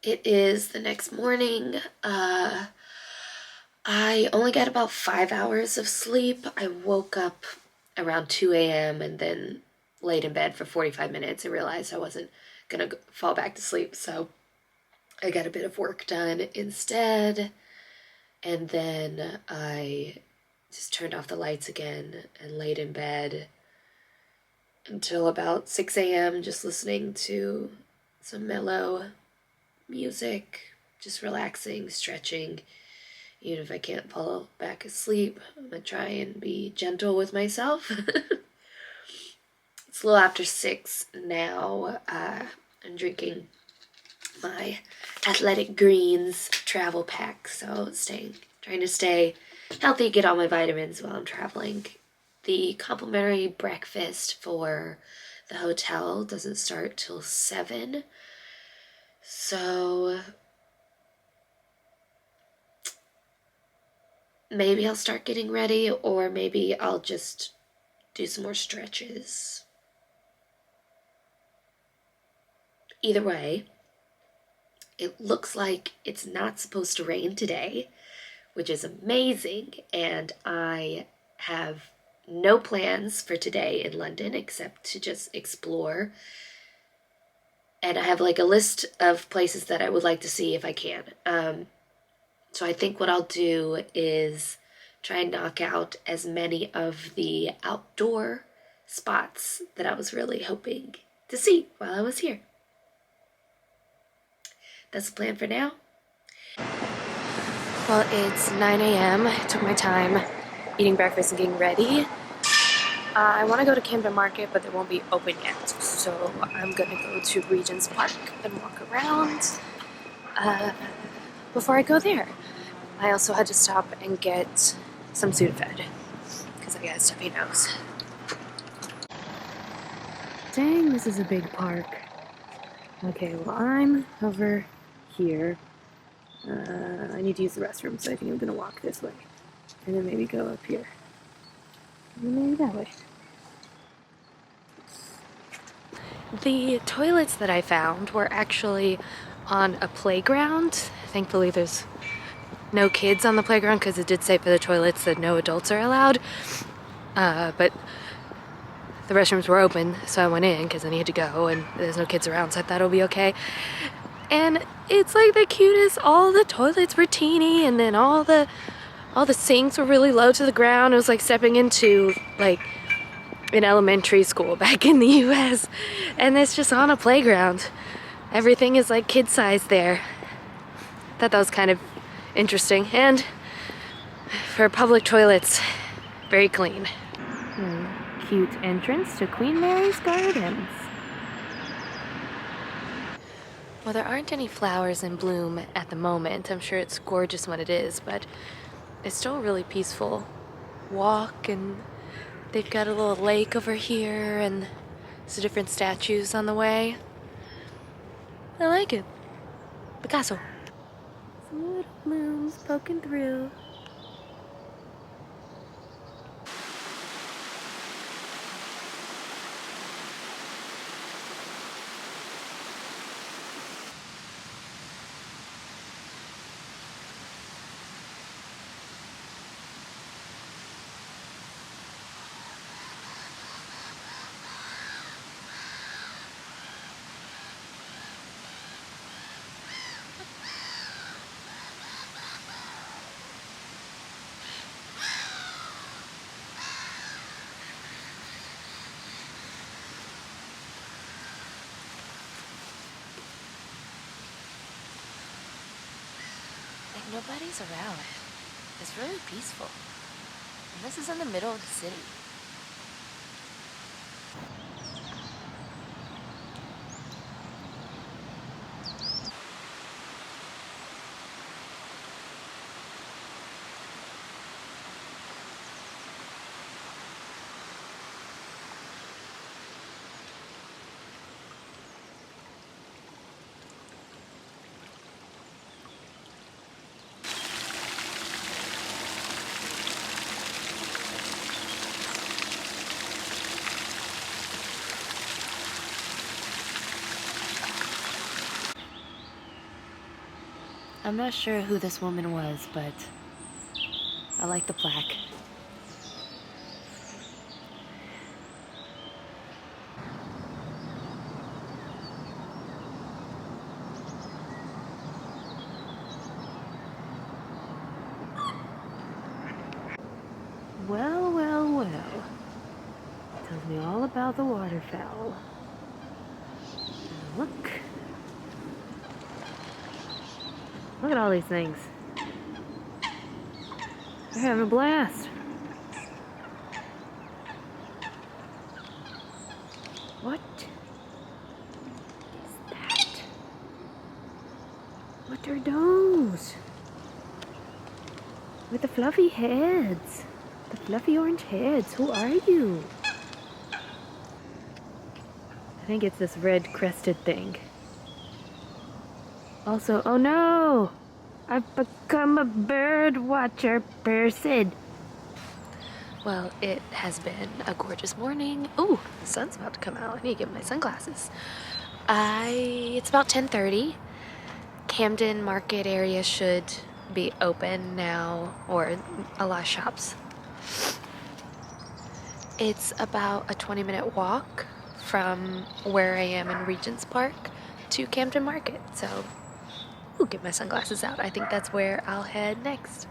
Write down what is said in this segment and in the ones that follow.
It is the next morning. I only got about 5 hours of sleep. I woke up around 2 a.m. and then laid in bed for 45 minutes and realized I wasn't gonna fall back to sleep. So I got a bit of work done instead. And then I just turned off the lights again and laid in bed until about 6 a.m. just listening to some mellow music, just relaxing, stretching. Even if I can't fall back asleep, I'm gonna try and be gentle with myself. It's a little after 6 now. I'm drinking my Athletic Greens travel pack, so trying to stay healthy, get all my vitamins while I'm traveling. The complimentary breakfast for the hotel doesn't start till 7, so maybe I'll start getting ready, or maybe I'll just do some more stretches. Either way, it looks like it's not supposed to rain today, which is amazing, and I have no plans for today in London except to just explore. And I have like a list of places that I would like to see if I can. So I think what I'll do is try and knock out as many of the outdoor spots that I was really hoping to see while I was here. That's the plan for now. Well, it's 9 a.m. I took my time eating breakfast and getting ready. I want to go to Camden Market, but they won't be open yet. So I'm going to go to Regent's Park and walk around before I go there. I also had to stop and get some Sudafed because I got a stuffy nose. Dang, this is a big park. Okay, well, I'm over here. I need to use the restroom, so I think I'm going to walk this way. And then maybe go up here. And then maybe that way. The toilets that I found were actually on a playground. Thankfully, there's no kids on the playground because it did say for the toilets that no adults are allowed. But the restrooms were open, so I went in because I needed to go, and there's no kids around, so I thought it'll be okay. And it's like the cutest. All the toilets were teeny, and then all the sinks were really low to the ground. It was like stepping into like in elementary school back in the US, and it's just on a playground. Everything is like kid size there. Thought that was kind of interesting, and for public toilets, very clean. Cute entrance to Queen Mary's Gardens. Well, there aren't any flowers in bloom at the moment. I'm sure it's gorgeous when it is, but it's still a really peaceful walk, and they've got a little lake over here, and some different statues on the way. I like it. Picasso. Some little blooms poking through. Like nobody's around. It's really peaceful. And this is in the middle of the city. I'm not sure who this woman was, but I like the plaque. Well, well, well. Tells me all about the waterfowl. Look. Look at all these things. They're having a blast. What is that? What are those? With the fluffy heads. The fluffy orange heads. Who are you? I think it's this red crested thing. Also, oh no! I've become a bird watcher person. Well, it has been a gorgeous morning. Ooh, the sun's about to come out. I need to get my sunglasses. It's about 10:30. Camden Market area should be open now, or a lot of shops. It's about a 20-minute walk from where I am in Regent's Park to Camden Market. So, ooh, get my sunglasses out. I think that's where I'll head next.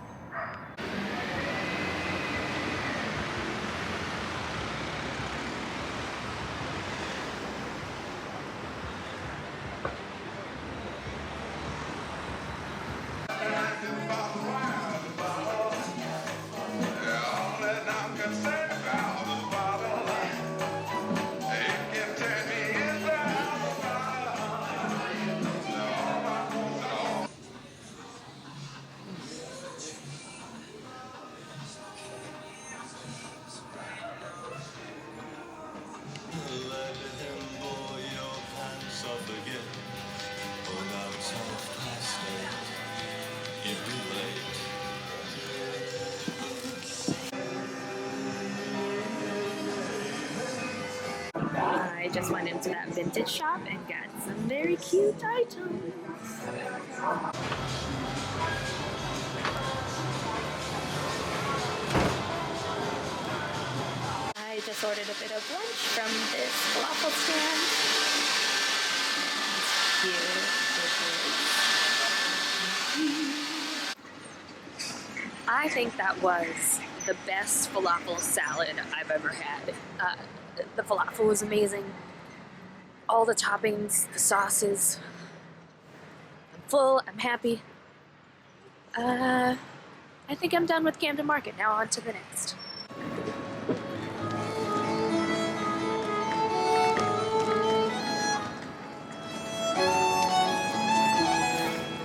I just went into that vintage shop and got some very cute items. I just ordered a bit of lunch from this falafel stand. Here, I think that was the best falafel salad I've ever had. The falafel was amazing. All the toppings, the sauces. I'm full, I'm happy. I think I'm done with Camden Market. Now on to the next.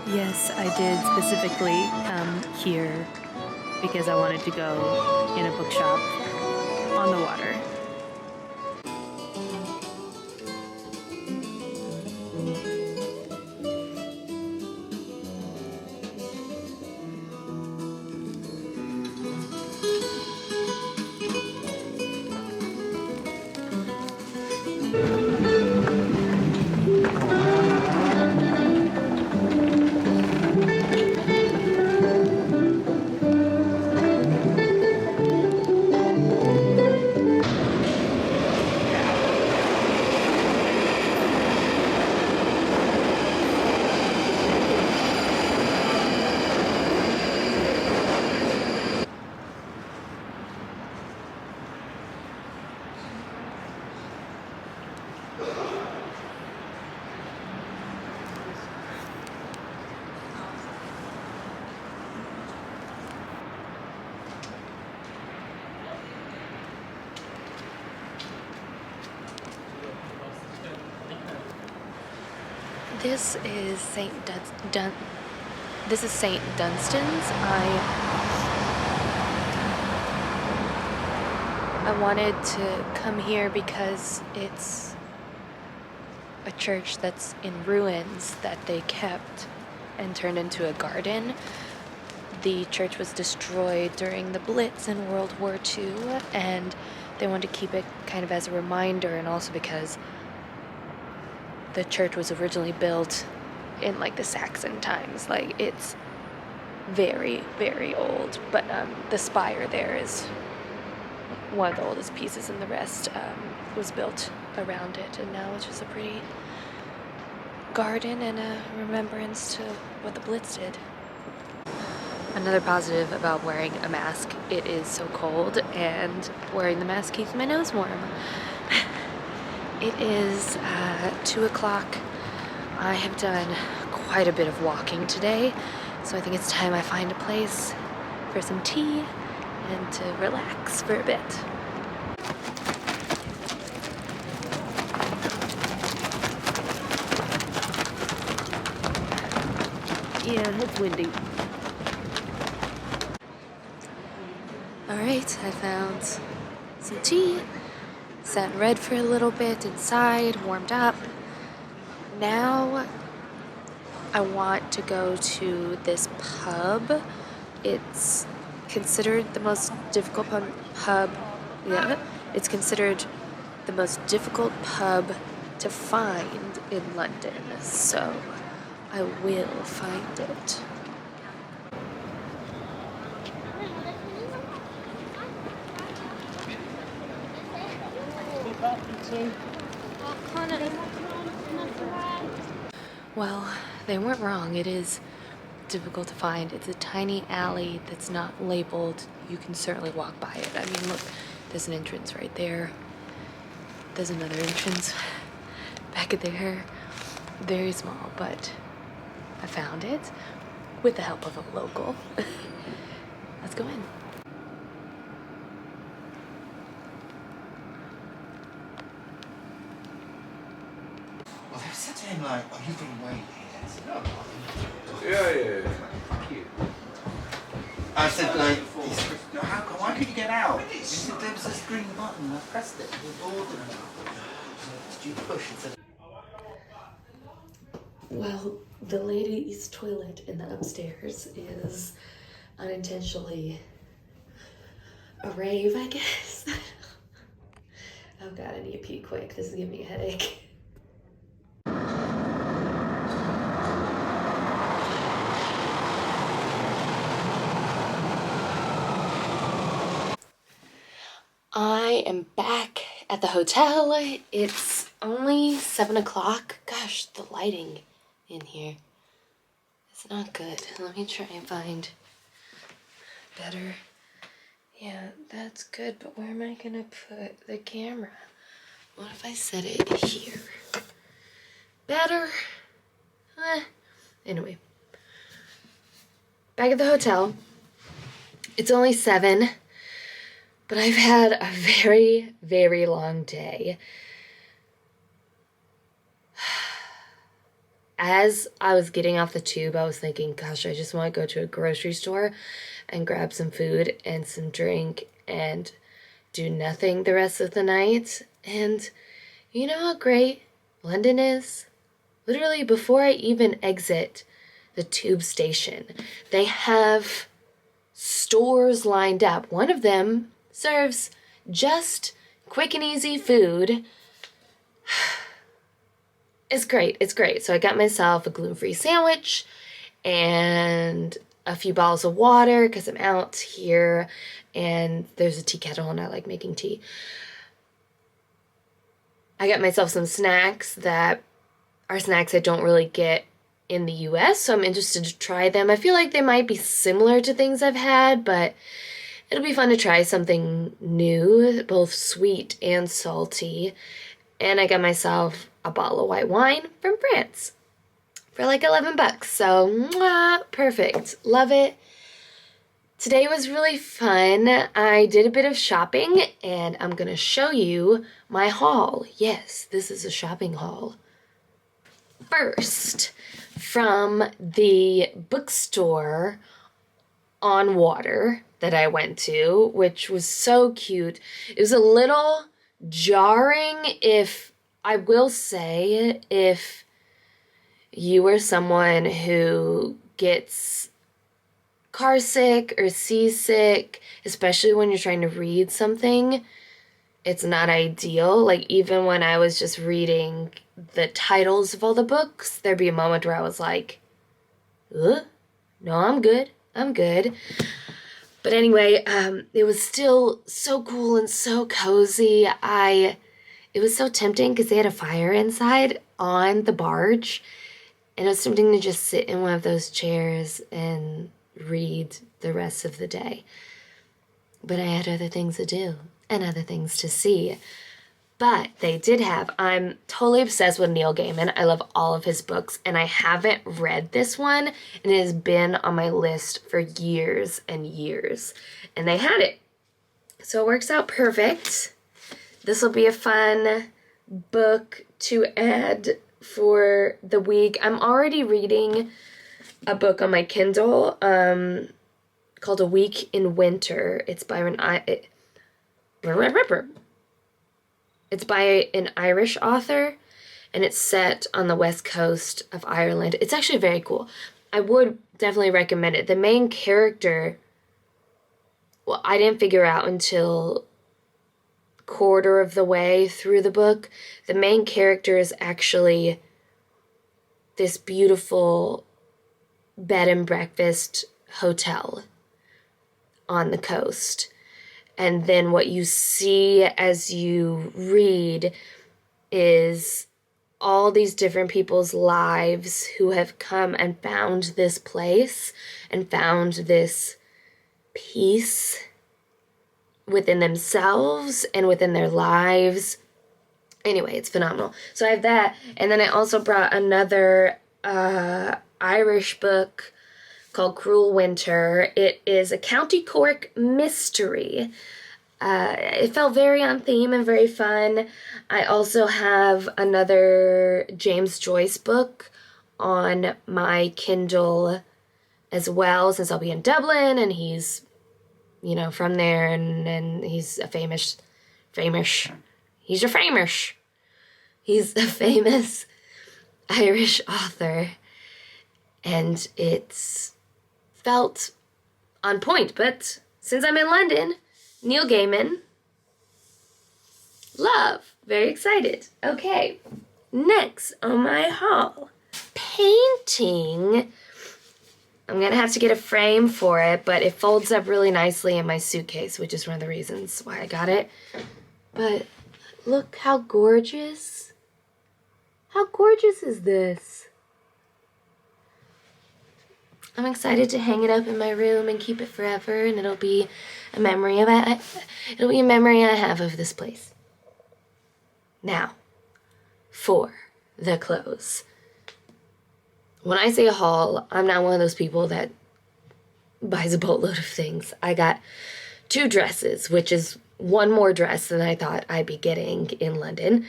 Yes, I did specifically come here because I wanted to go in a bookshop on the water. This is St. This is St. Dunstan's. I wanted to come here because it's a church that's in ruins that they kept and turned into a garden. The church was destroyed during the Blitz in World War II, and they wanted to keep it kind of as a reminder, and also because the church was originally built in like the Saxon times. Like it's very, very old, but the spire there is one of the oldest pieces, and the rest was built around it, and now it's just a pretty garden and a remembrance to what the Blitz did. Another positive about wearing a mask, it is so cold, and wearing the mask keeps my nose warm. It is 2 o'clock. I have done quite a bit of walking today, so I think it's time I find a place for some tea and to relax for a bit. Yeah, it's windy. Alright, I found some tea, sat and read for a little bit inside, warmed up. Now I want to go to this pub. It's considered the most difficult pub. Yeah, it's considered the most difficult pub to find in London, so I will find it. Well, they weren't wrong. It is difficult to find. It's a tiny alley that's not labeled. You can certainly walk by it. I mean, look, there's an entrance right there. There's another entrance back there. Very small, but I found it with the help of a local. Let's go in. Well, they said to him, like, oh, you've been waiting. I said, no. Yeah. Thank you. I said, like, why could you get out? He said, there was this green button, I pressed it, the door didn't open. Did you push? And said, Well, the ladies' toilet in the upstairs is unintentionally a rave, I guess. Oh god, I need to pee quick. This is giving me a headache. I am back at the hotel. It's only 7 o'clock. Gosh, the lighting in here is not good. Let me try and find better. Yeah, that's good, but where am I gonna put the camera? What if I set it here? Better? Anyway. Back at the hotel. It's only 7. But I've had a very, very long day. As I was getting off the tube, I was thinking, gosh, I just want to go to a grocery store and grab some food and some drink and do nothing the rest of the night. And you know how great London is? Literally, before I even exit the tube station, they have stores lined up. One of them serves just quick and easy food. It's great. It's great. So I got myself a gluten-free sandwich and a few bottles of water because I'm out here and there's a tea kettle and I like making tea. I got myself some snacks that are snacks I don't really get in the US, so I'm interested to try them. I feel like they might be similar to things I've had, but it'll be fun to try something new, both sweet and salty. And I got myself a bottle of white wine from France for like $11. So, perfect. Love it. Today was really fun. I did a bit of shopping and I'm going to show you my haul. Yes, this is a shopping haul. First, from the bookstore on water that I went to, which was so cute. It was a little jarring, if I will say, if you are someone who gets car sick or seasick, especially when you're trying to read something it's not ideal. Like, even when I was just reading the titles of all the books, there'd be a moment where I was like, no, I'm good. I'm good. But anyway, it was still so cool and so cozy. It was so tempting because they had a fire inside on the barge. And it was tempting to just sit in one of those chairs and read the rest of the day. But I had other things to do and other things to see. But they did have, I'm totally obsessed with Neil Gaiman. I love all of his books, and I haven't read this one, and it has been on my list for years and years. And they had it. So it works out perfect. This will be a fun book to add for the week. I'm already reading a book on my Kindle called A Week in Winter. It's by an Irish author, and it's set on the west coast of Ireland. It's actually very cool. I would definitely recommend it. The main character, well, I didn't figure out until quarter of the way through the book. The main character is actually this beautiful bed and breakfast hotel on the coast. And then what you see as you read is all these different people's lives who have come and found this place and found this peace within themselves and within their lives. Anyway, it's phenomenal. So I have that. And then I also brought another Irish book called Cruel Winter. It is a County Cork mystery. It felt very on theme and very fun. I also have another James Joyce book on my Kindle as well, since I'll be in Dublin, and he's, from there, and he's a famous, he's a famous Irish author, and it's felt on point. But since I'm in London, Neil Gaiman, love, very excited. Okay, next on my haul, painting. I'm gonna have to get a frame for it, but it folds up really nicely in my suitcase, which is one of the reasons why I got it. But look how gorgeous. How gorgeous is this? I'm excited to hang it up in my room and keep it forever, and it'll be a memory of it. It'll be a memory I have of this place. Now, for the clothes. When I say a haul, I'm not one of those people that buys a boatload of things. I got 2 dresses, which is one more dress than I thought I'd be getting in London.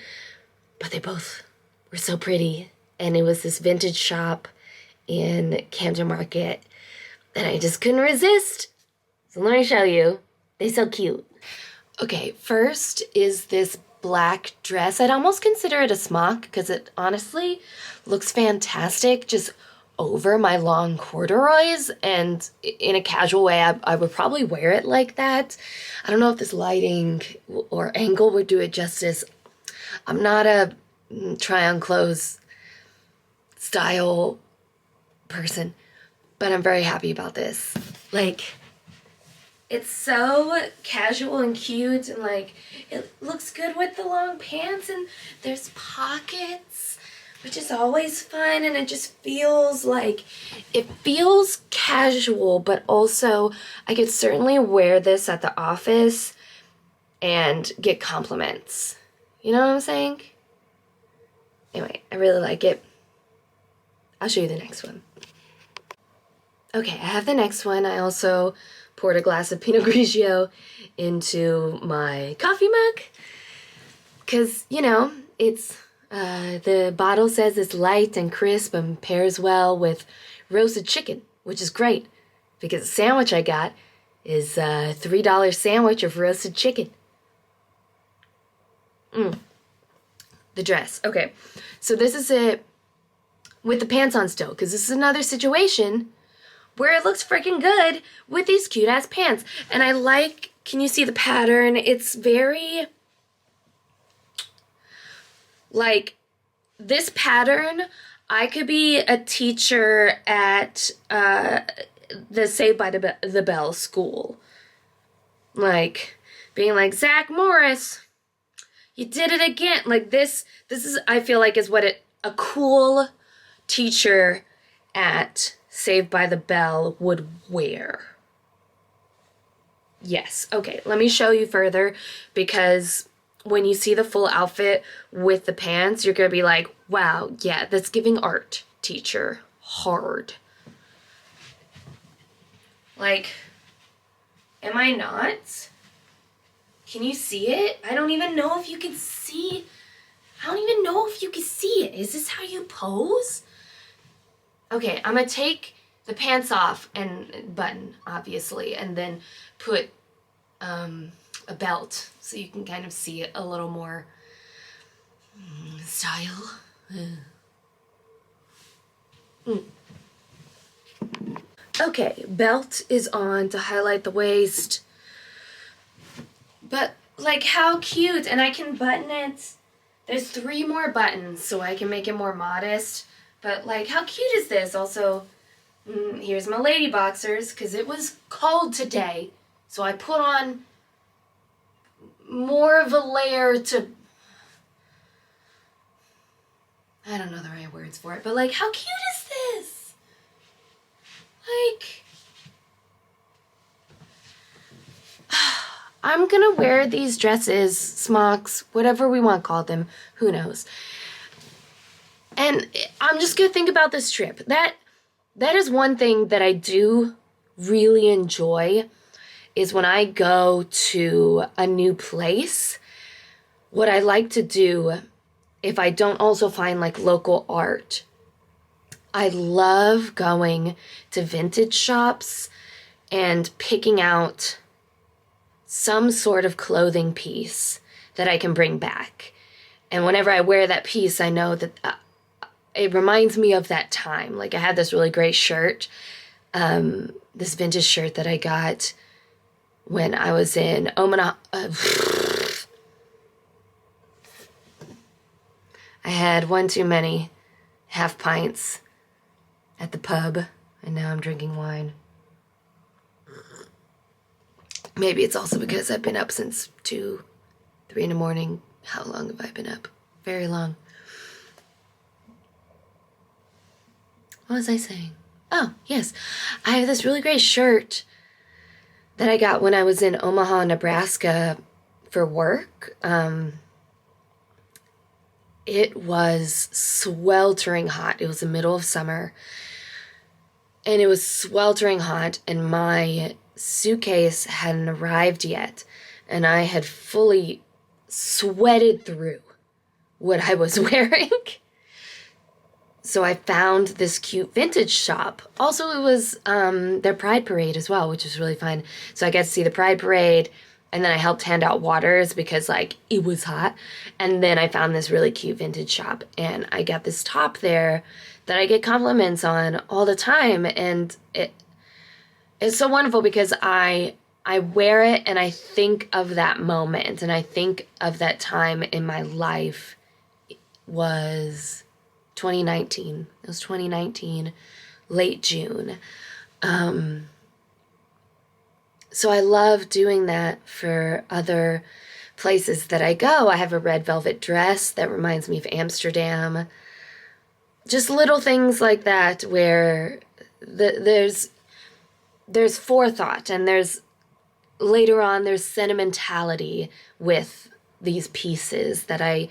But they both were so pretty. And it was this vintage shop in Camden Market, and I just couldn't resist. So let me show you. They're so cute. Okay, first is this black dress. I'd almost consider it a smock because it honestly looks fantastic just over my long corduroys, and in a casual way I would probably wear it like that. I don't know if this lighting or angle would do it justice. I'm not a try on clothes style person, but I'm very happy about this. Like, it's so casual and cute, and like it looks good with the long pants, and there's pockets, which is always fun, and it just feels like, it feels casual, but also I could certainly wear this at the office and get compliments. You know what I'm saying? Anyway, I really like it. I'll show you the next one. Okay, I have the next one. I also poured a glass of Pinot Grigio into my coffee mug because, it's, the bottle says it's light and crisp and pairs well with roasted chicken, which is great because the sandwich I got is a $3 sandwich of roasted chicken. The dress. Okay, so this is it with the pants on still, because this is another situation where it looks freaking good with these cute ass pants. And I like, can you see the pattern? It's very Like, this pattern, I could be a teacher at the Saved by the Bell school. Like, being like, Zach Morris, you did it again. Like, this is, I feel like, is what a cool teacher at Saved by the Bell would wear. Yes. Okay, let me show you further, because when you see the full outfit with the pants, you're gonna be like, wow, yeah, that's giving art teacher hard. Like, am I not? Can you see it? I don't even know if you can see. I don't even know if you can see it. Is this how you pose? Okay, I'm gonna take the pants off and button, obviously, and then put a belt so you can kind of see it a little more style. Okay, belt is on to highlight the waist. But, like, how cute. And I can button it. There's 3 more buttons, so I can make it more modest. But, like, how cute is this? Also, here's my lady boxers, because it was cold today. So I put on more of a layer to... I don't know the right words for it, but, like, how cute is this? Like... I'm gonna wear these dresses, smocks, whatever we want to call them, who knows. And I'm just gonna think about this trip. That is one thing that I do really enjoy, is when I go to a new place, what I like to do, if I don't also find like local art, I love going to vintage shops and picking out some sort of clothing piece that I can bring back. And whenever I wear that piece, I know that it reminds me of that time. Like, I had this really great shirt, this vintage shirt that I got when I was in Omaha. I had one too many half pints at the pub, and now I'm drinking wine. Maybe it's also because I've been up since 2, 3 in the morning. How long have I been up? Very long. What was I saying? Oh, yes. I have this really great shirt that I got when I was in Omaha, Nebraska for work. It was sweltering hot. It was the middle of summer. And it was sweltering hot, and my suitcase hadn't arrived yet, and I had fully sweated through what I was wearing. So I found this cute vintage shop. Also, it was their Pride Parade as well, which was really fun. So I got to see the Pride Parade, and then I helped hand out waters because, like, it was hot. And then I found this really cute vintage shop, and I got this top there that I get compliments on all the time, and it's so wonderful because I wear it and I think of that moment, and I think of that time in my life. It was 2019. It was 2019, late June. So I love doing that for other places that I go. I have a red velvet dress that reminds me of Amsterdam. Just little things like that where there's forethought, and later on there's sentimentality with these pieces that I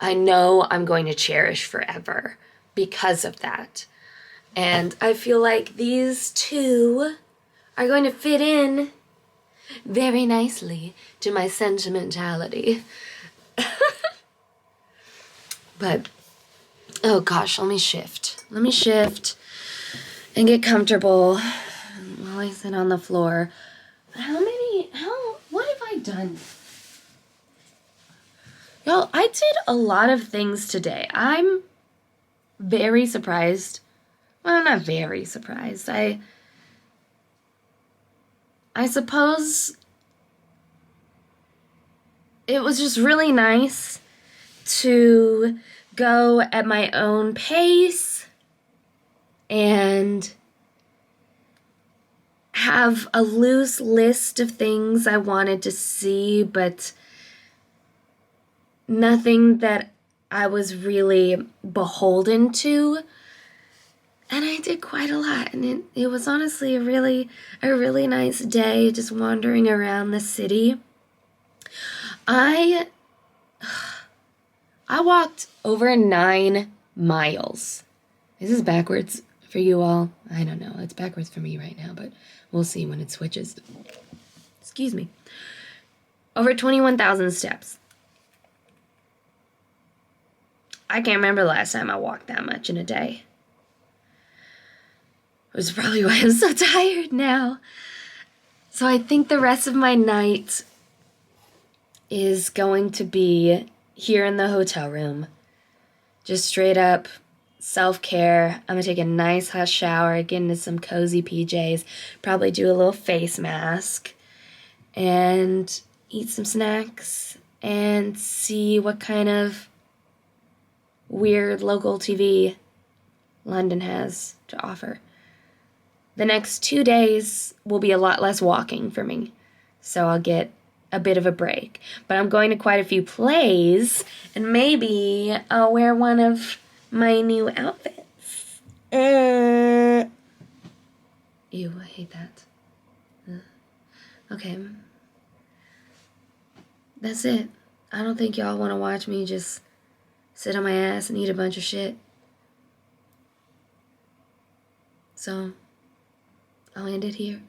know I'm going to cherish forever because of that. And I feel like these two are going to fit in very nicely to my sentimentality. But, oh gosh, let me shift. Let me shift and get comfortable while I sit on the floor. What have I done? Y'all, I did a lot of things today. I'm very surprised. Well, not very surprised. I suppose it was just really nice to go at my own pace and have a loose list of things I wanted to see, but nothing that I was really beholden to. And I did quite a lot, and it was honestly a really nice day just wandering around the city. I walked over 9 miles. Is this backwards for you all? I don't know. It's backwards for me right now, but we'll see when it switches. Excuse me. Over 21,000 steps. I can't remember the last time I walked that much in a day. It was probably why I'm so tired now. So I think the rest of my night is going to be here in the hotel room. Just straight up self-care. I'm gonna take a nice hot shower, get into some cozy PJs, probably do a little face mask, and eat some snacks, and see what kind of weird local TV London has to offer. The next 2 days will be a lot less walking for me, so I'll get a bit of a break. But I'm going to quite a few plays, and maybe I'll wear one of my new outfits. Ew, I hate that. Okay. That's it. I don't think y'all want to watch me just sit on my ass and eat a bunch of shit. So, I'll end it here.